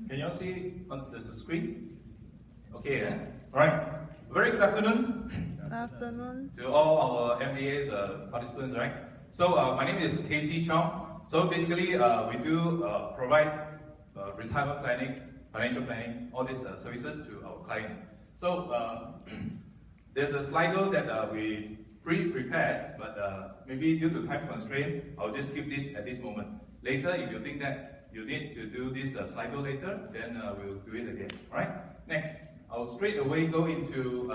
Can you all see on the screen? Okay, Alright. Very good afternoon. Good afternoon. To all our MDA's participants, right? So my name is Casey Chong. So basically we do provide retirement planning, financial planning, all these services to our clients. So there's a Slido that we pre-prepared, but maybe due to time constraint, I'll just skip this at this moment. Later, if you think that you need to do this Slido later, then we'll do it again. All right? Next, I'll straight away go into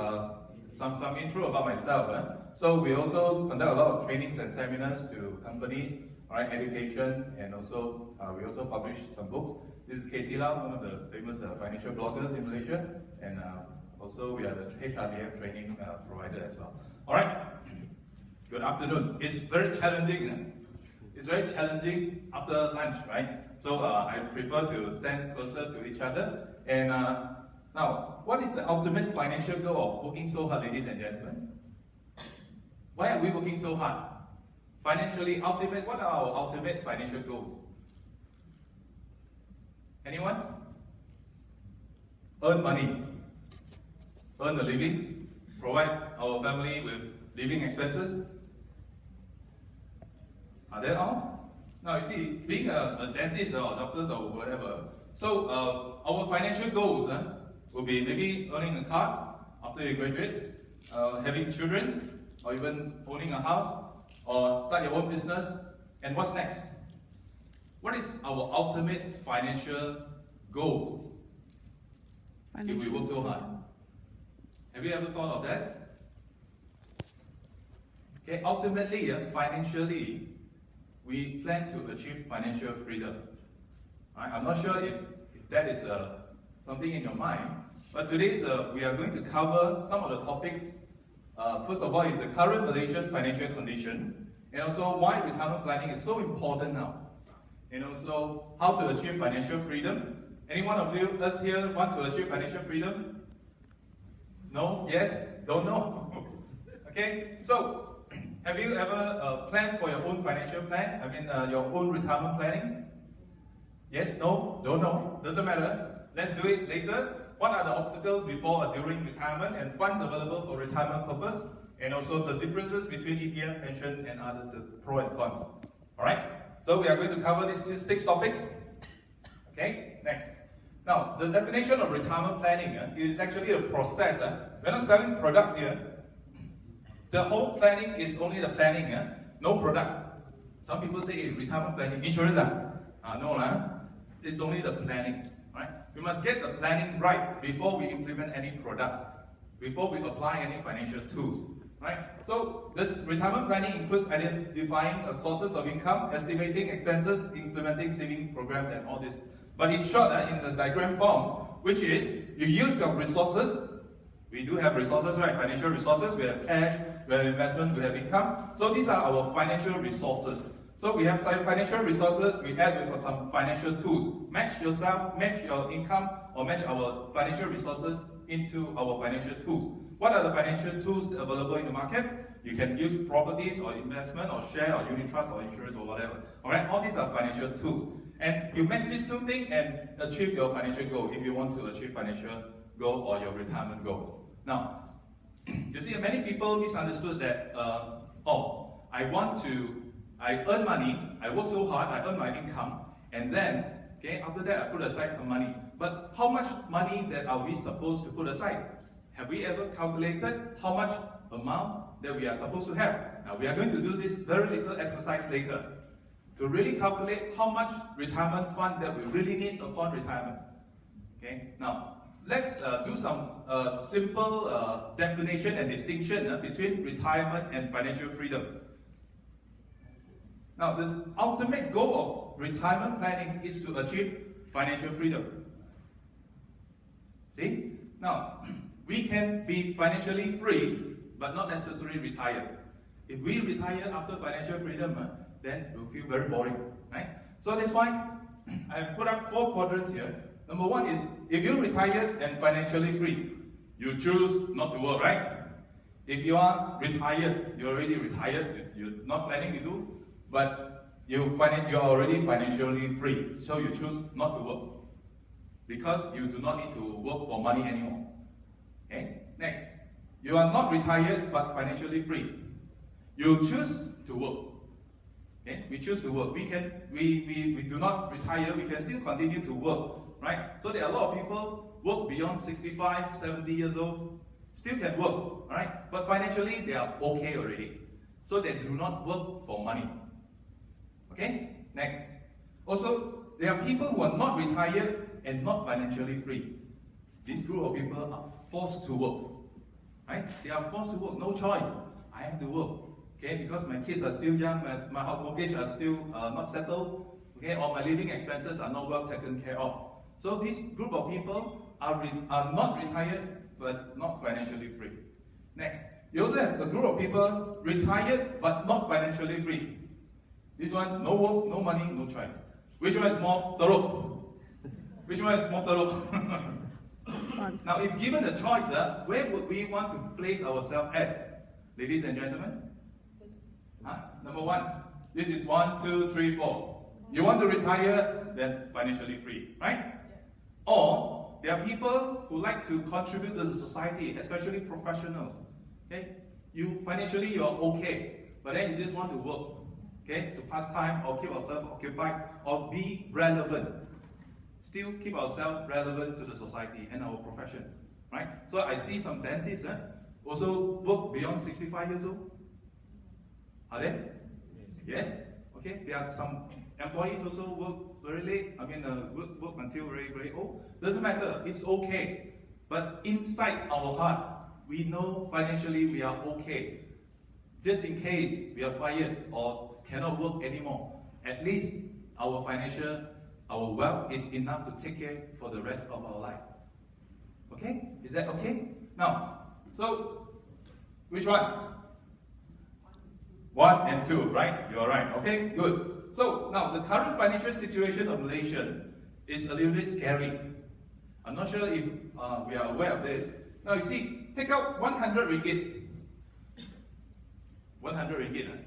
some intro about myself. So we also conduct a lot of trainings and seminars to companies, right? Education, and also we also publish some books. This is Casey Lau, one of the famous financial bloggers in Malaysia, and also we are the HRDF training provider as well. All right. Good afternoon. It's very challenging. It's very challenging after lunch, right? So I prefer to stand closer to each other. And now, what is the ultimate financial goal of working so hard, ladies and gentlemen? Why are we working so hard? Financially, what are our ultimate financial goals? Anyone? Earn money, earn a living, provide our family with living expenses. Are they all? Now you see, being a dentist or doctors or whatever, so our financial goals will be maybe earning a car after you graduate, having children, or even owning a house, or start your own business. And what's next? What is our ultimate financial goal if we work so hard? Have you ever thought of that? Okay, ultimately, financially, we plan to achieve financial freedom. Right? I'm not sure if that is something in your mind, but today we are going to cover some of the topics. First of all, is the current Malaysian financial condition, and also why retirement planning is so important now, and also how to achieve financial freedom. Any one of us here want to achieve financial freedom? No? Yes? Don't know? Okay, so have you ever planned for your own financial plan? I mean, your own retirement planning? Yes? No? Don't know? Doesn't matter. Let's do it later. What are the obstacles before or during retirement and funds available for retirement purpose? And also the differences between EPF, pension, and the pro and cons. Alright? So we are going to cover these 6 topics. Okay? Next. Now, the definition of retirement planning is actually a process. We're not selling products here. The whole planning is only the planning, no products. Some people say, retirement planning, insurance, no, it's only the planning. Right? We must get the planning right before we implement any products, before we apply any financial tools. Right? So this retirement planning includes identifying sources of income, estimating expenses, implementing saving programs, and all this. But in short, in the diagram form, which is you use your resources. We do have resources, right? Financial resources. We have cash, we have investment, we have income. So these are our financial resources. So we have some financial resources, we add with some financial tools. Match yourself, match your income, or match our financial resources into our financial tools. What are the financial tools available in the market? You can use properties or investment or share or unit trust or insurance or whatever. Alright, all these are financial tools. And you match these 2 things and achieve your financial goal if you want to achieve financial goal or your retirement goal. Now, you see, many people misunderstood that, I earn money, I work so hard, I earn my income, and then, okay, after that I put aside some money. But how much money that are we supposed to put aside? Have we ever calculated how much amount that we are supposed to have? Now, we are going to do this very little exercise later to really calculate how much retirement fund that we really need upon retirement. Okay, now, let's do some simple definition and distinction between retirement and financial freedom. Now, the ultimate goal of retirement planning is to achieve financial freedom. See? Now, we can be financially free, but not necessarily retired. If we retire after financial freedom, then we'll feel very boring, right? So that's why I put up 4 quadrants here. Number 1 is, if you're retired and financially free, you choose not to work, right? If you are retired, you're already retired, you're not planning to do, but you're already financially free, so you choose not to work. because you do not need to work for money anymore. Okay? Next, you are not retired but financially free. You choose to work. Okay? We choose to work. We do not retire, we can still continue to work. Right? So there are a lot of people work beyond 65, 70 years old, still can work. Right? But financially they are okay already. So they do not work for money. Okay? Next. Also, there are people who are not retired and not financially free. This group of people are forced to work. Right? They are forced to work, no choice. I have to work. Okay? Because my kids are still young, my house mortgage are still not settled. Okay? Or my living expenses are not well taken care of. So this group of people are not retired but not financially free. Next, you also have a group of people retired but not financially free. This one, no work, no money, no choice. Which one is more thorough? Which one is more thorough? Now, if given the choice, where would we want to place ourselves at? Ladies and gentlemen? Number one. This is 1, 2, 3, 4. You want to retire, then financially free, right? Or there are people who like to contribute to the society, especially professionals. Okay? Financially you are okay, but then you just want to work, okay, to pass time or keep ourselves occupied or be relevant. Still keep ourselves relevant to the society and our professions, right? So I see some dentists also work beyond 65 years old. Are they? Yes. Okay. There are some employees also work very late. Work until very, very old. Doesn't matter. It's okay. But inside our heart, we know financially we are okay. Just in case we are fired or cannot work anymore, at least our wealth is enough to take care for the rest of our life. Okay? Is that okay? Now, so which one? 1 and 2, right? You're right. Okay, good. So now the current financial situation of Malaysia is a little bit scary. I'm not sure if we are aware of this. Now you see, take out 100 ringgit. 100 ringgit.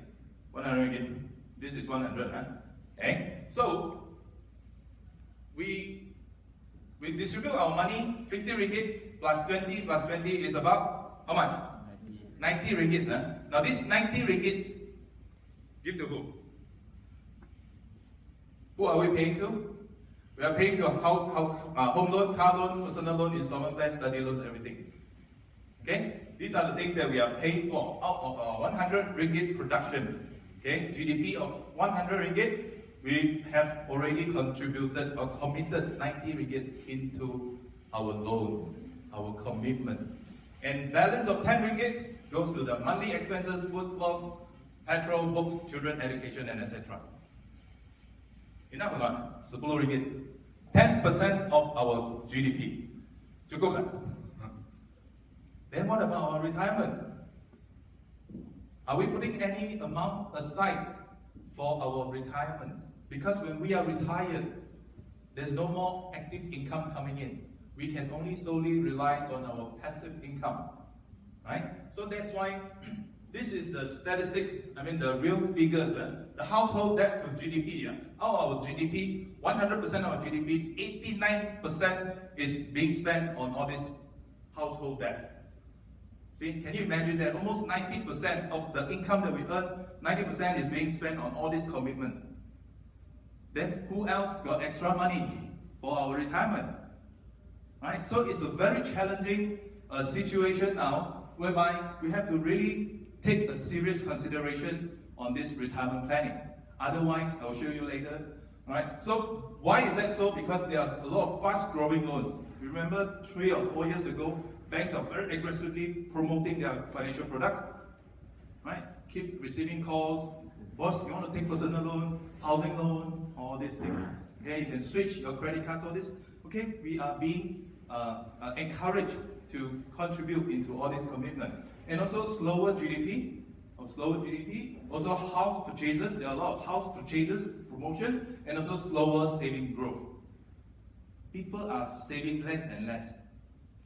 100 ringgit. This is 100. Okay? So we distribute our money, 50 ringgit plus 20 plus 20 is about how much? 90 ringgit. Now this 90 ringgit, give to who? Who are we paying to? We are paying to home loan, car loan, personal loan, installment plan, study loans, everything. Okay? These are the things that we are paying for out of our 100 ringgit production. Okay? GDP of 100 ringgit, we have already contributed or committed 90 ringgit into our loan, our commitment. And balance of 10 ringgit goes to the monthly expenses, food costs, petrol, books, children education, and etc. Enough or not? 10 ringgit. 10% of our GDP. Cukup tak? Then what about our retirement? Are we putting any amount aside for our retirement? Because when we are retired, there's no more active income coming in. We can only solely rely on our passive income, right? So that's why this is the statistics, the real figures. The household debt to GDP. Out of our GDP, 100% of our GDP, 89% is being spent on all this household debt. See, can you imagine that almost 90% of the income that we earn, 90% is being spent on all this commitment? Then who else got extra money for our retirement? Right? So it's a very challenging situation now, whereby we have to really take a serious consideration on this retirement planning. Otherwise, I'll show you later. Right? So why is that so? Because there are a lot of fast-growing loans. Remember 3 or 4 years ago, banks are very aggressively promoting their financial products. Right? Keep receiving calls. Boss, you want to take personal loan, housing loan, all these things. Okay, you can switch your credit cards, all this. Okay, we are being encouraged to contribute into all this commitment. And also slower GDP, also house purchases. There are a lot of house purchases, promotion, and also slower saving growth. People are saving less and less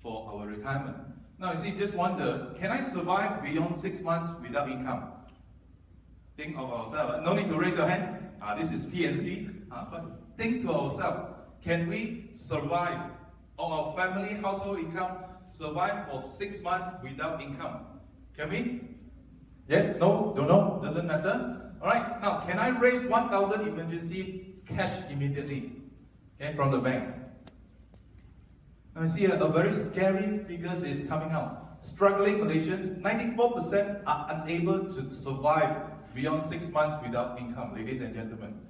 for our retirement. Now you see, just wonder, can I survive beyond 6 months without income? Think of ourselves. No need to raise your hand. This is PNC. But think to ourselves, Can we survive, or our family household income survive for 6 months without income? Can we? Yes? No? Don't know? Doesn't matter? Alright, now can I raise 1,000 emergency cash immediately? Okay, from the bank. Now you see a very scary figures is coming out. Struggling Malaysians, 94% are unable to survive beyond 6 months without income, ladies and gentlemen.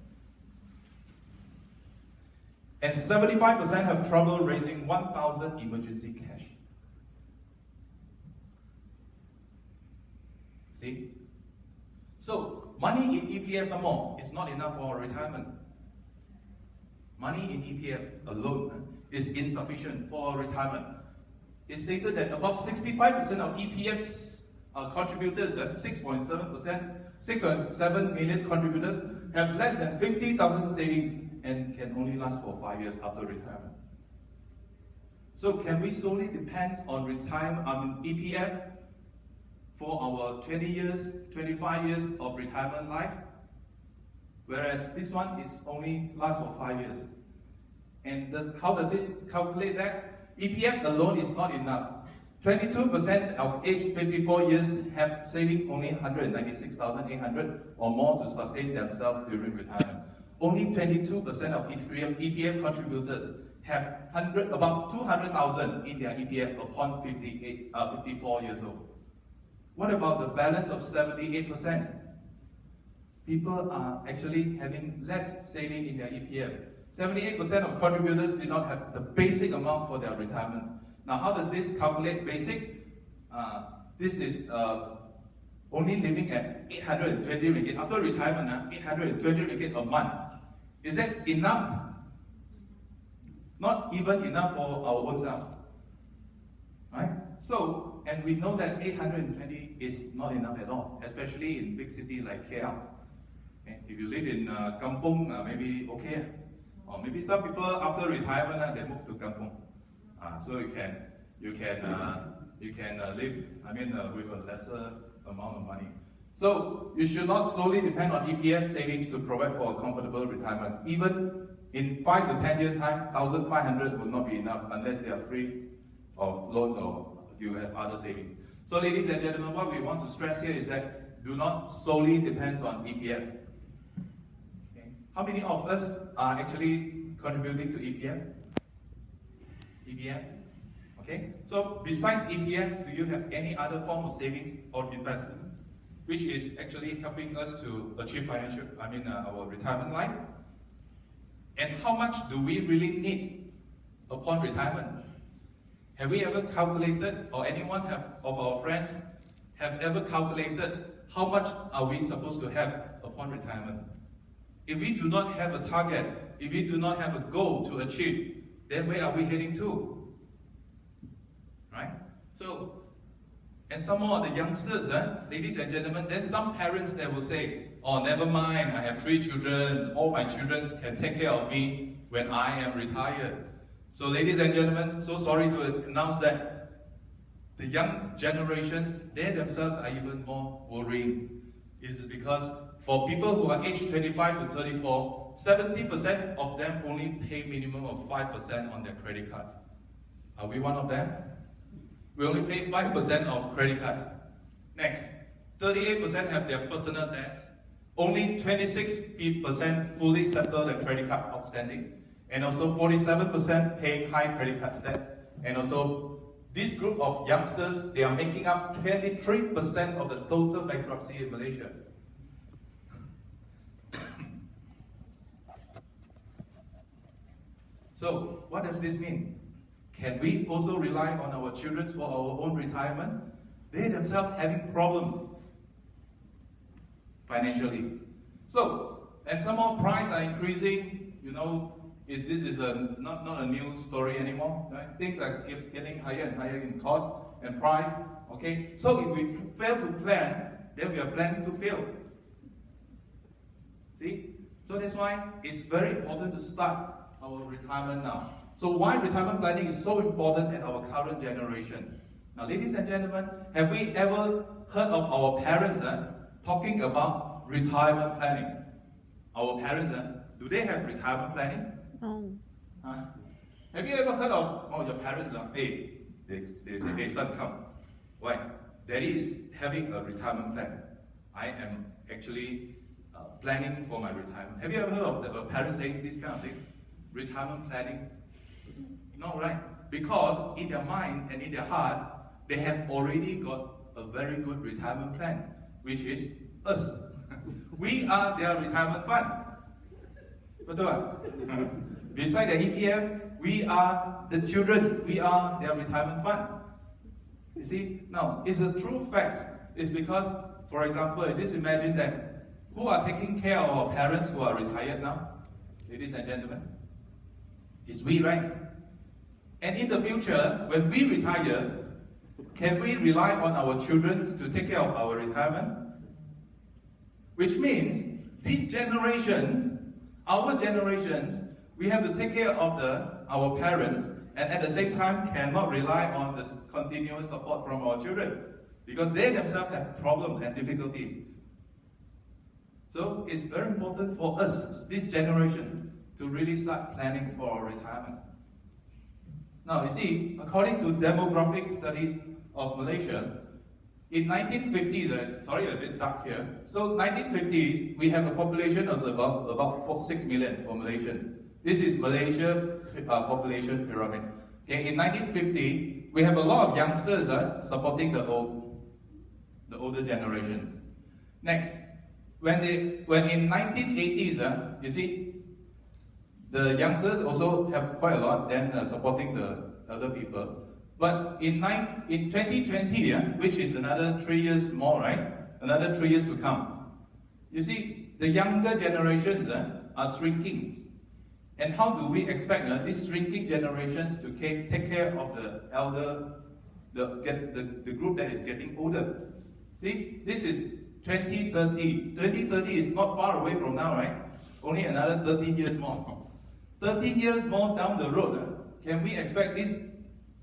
And 75% have trouble raising 1,000 emergency cash. See? So, money in EPF some more is not enough for our retirement. Money in EPF alone is insufficient for our retirement. It's stated that about 65% of EPF's contributors, 6.7%, 6.7 million contributors, have less than 50,000 savings and can only last for 5 years after retirement. So can we solely depend on EPF for our 20 years, 25 years of retirement life? Whereas this one is only lasts for 5 years. And how does it calculate that? EPF alone is not enough. 22% of age 54 years have saving only 196,800 or more to sustain themselves during retirement. Only 22% of EPF contributors have about 200,000 in their EPF upon 54 years old. What about the balance of 78%? People are actually having less saving in their EPF. 78% of contributors did not have the basic amount for their retirement. Now, how does this calculate basic? This is only living at 820 ringgit. After retirement, 820 ringgit a month. Is that enough? Not even enough for our own self. Right? So, and we know that 820 is not enough at all, especially in big city like KL. Okay? If you live in kampung, maybe okay. Or maybe some people after retirement, they move to kampung. So you can live, with a lesser amount of money. So you should not solely depend on EPF savings to provide for a comfortable retirement. Even in 5 to 10 years time, 1,500 will not be enough unless they are free of loans or you have other savings. So ladies and gentlemen, what we want to stress here is that do not solely depend on EPF. Okay. How many of us are actually contributing to EPF? EPF? Okay. So besides EPF, do you have any other form of savings or investment which is actually helping us to achieve our retirement life? And how much do we really need upon retirement? Have we ever calculated, or anyone of our friends have ever calculated how much are we supposed to have upon retirement? If we do not have a target, if we do not have a goal to achieve, then where are we heading to? Right? So, and some more the youngsters, ladies and gentlemen, then some parents that will say, oh, never mind, I have 3 children, all my children can take care of me when I am retired. So ladies and gentlemen, so sorry to announce that the young generations, they themselves are even more worrying. Is because for people who are aged 25 to 34, 70% of them only pay minimum of 5% on their credit cards. Are we one of them? We only pay 5% of credit cards. Next, 38% have their personal debts. Only 26% fully settle their credit card outstanding. And also 47% pay high credit card debts. And also, this group of youngsters, they are making up 23% of the total bankruptcy in Malaysia. So, what does this mean? Can we also rely on our children for our own retirement? They themselves having problems financially. So, and some more prices are increasing. This is not a new story anymore. Right? Things are getting higher and higher in cost and price. Okay, so if we fail to plan, then we are planning to fail. See, so that's why it's very important to start our retirement now. So why retirement planning is so important in our current generation? Now, ladies and gentlemen, have we ever heard of our parents talking about retirement planning? Our parents, do they have retirement planning? No. Huh? Have you ever heard of, your parents, hey, they say, hey son, come. Why? Daddy is having a retirement plan. I am actually planning for my retirement. Have you ever heard of a parent saying this kind of thing? Retirement planning? No, right? Because in their mind and in their heart, they have already got a very good retirement plan, which is us. We are their retirement fund. Betul? Beside the EPF, we are the children. We are their retirement fund. You see? Now, it's a true fact. It's because, for example, just imagine that who are taking care of our parents who are retired now? Ladies and gentlemen. It's we, right? And in the future, when we retire, can we rely on our children to take care of our retirement? Which means, this generation, our generations, we have to take care of our parents, and at the same time cannot rely on the continuous support from our children, because they themselves have problems and difficulties. So it's very important for us, this generation, to really start planning for our retirement. Now, you see, according to demographic studies of Malaysia, in 1950s, sorry, a bit dark here. So 1950s, we have a population of about 6 million for Malaysia. This is Malaysia population pyramid. Okay, in 1950, we have a lot of youngsters supporting the older generations. Next, when in 1980s, you see, the youngsters also have quite a lot, then supporting the elder people. But in 2020, which is another 3 years more, right? Another 3 years to come. You see, the younger generations are shrinking. And how do we expect these shrinking generations to take care of the elder, the group that is getting older? See, this is 2030. 2030 is not far away from now, right? Only another 13 years more. 13 years more down the road, can we expect these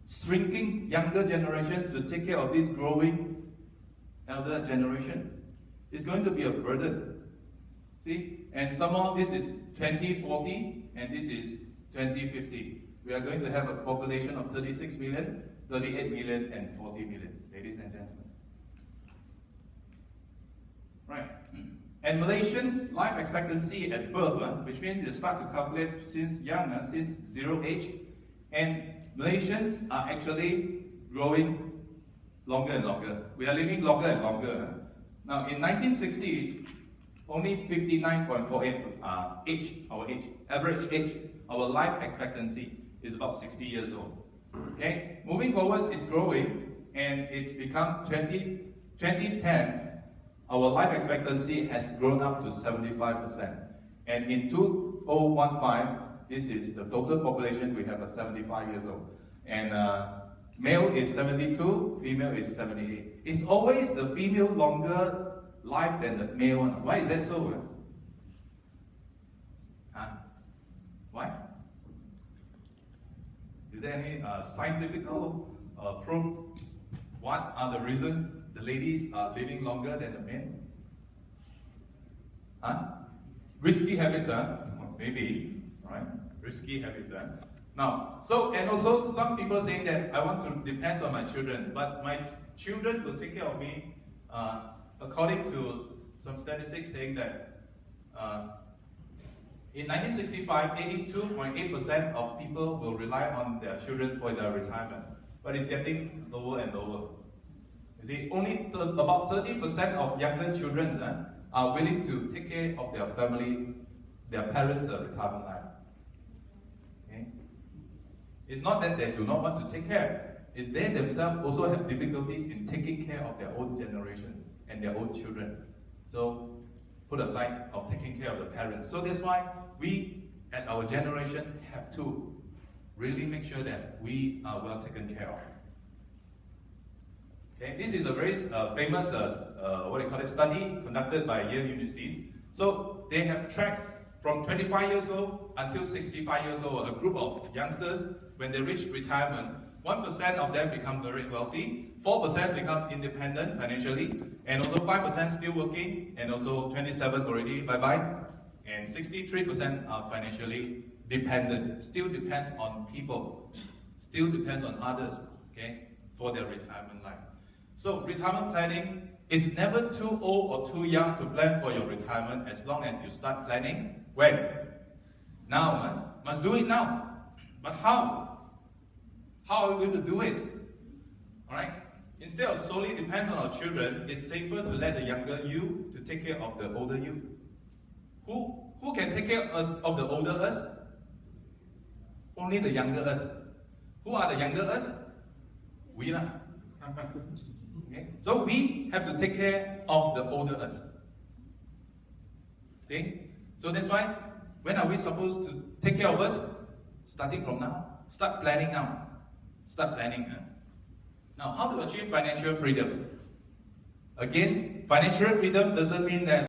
shrinking younger generations to take care of this growing elder generation? It's going to be a burden. See? And somehow this is 2040 and this is 2050. We are going to have a population of 36 million, 38 million, and 40 million, ladies and gentlemen. Right. And Malaysians' life expectancy at birth, which means they start to calculate since young, since 0 age, and Malaysians are actually growing longer and longer. We are living longer and longer. Now, in 1960s, only 59.48 average age, our life expectancy is about 60 years old. Okay, moving forward, it's growing, and it's become 2010. Our life expectancy has grown up to 75%. And in 2015, this is the total population, we have a 75 years old. And male is 72, female is 78. It's always the female longer life than the male one. Why is that so? Huh? Why? Is there any scientific proof? What are the reasons the ladies are living longer than the men? Huh? Risky habits, maybe, right? Risky habits, Now, and also some people saying that I want to depend on my children, but my children will take care of me, according to some statistics saying that in 1965, 82.8% of people will rely on their children for their retirement, but it's getting lower and lower. You see, only about 30% of younger children are willing to take care of their families, their parents' retirement life. Okay? It's not that they do not want to take care, it's they themselves also have difficulties in taking care of their own generation and their own children. So, put aside of taking care of the parents. So that's why we, at our generation, have to really make sure that we are well taken care of. Okay, this is a very famous, study conducted by Yale University. So they have tracked from 25 years old until 65 years old, a group of youngsters, when they reach retirement, 1% of them become very wealthy, 4% become independent financially, and also 5% still working, and also 27 already bye-bye, and 63% are financially dependent, still depend on people, still depend on others, okay, for their retirement life. So retirement planning is never too old or too young to plan for your retirement, as long as you start planning when? Now, man. Must do it now. But how? How are we going to do it? Alright? Instead of solely depend on our children, it's safer to let the younger you to take care of the older you. Who can take care of the older us? Only the younger us. Who are the younger us? We lah. Okay? So we have to take care of the older us. See? So that's why, when are we supposed to take care of us? Starting from now. Start planning now. Start planning. Now, how to achieve financial freedom? Again, financial freedom doesn't mean that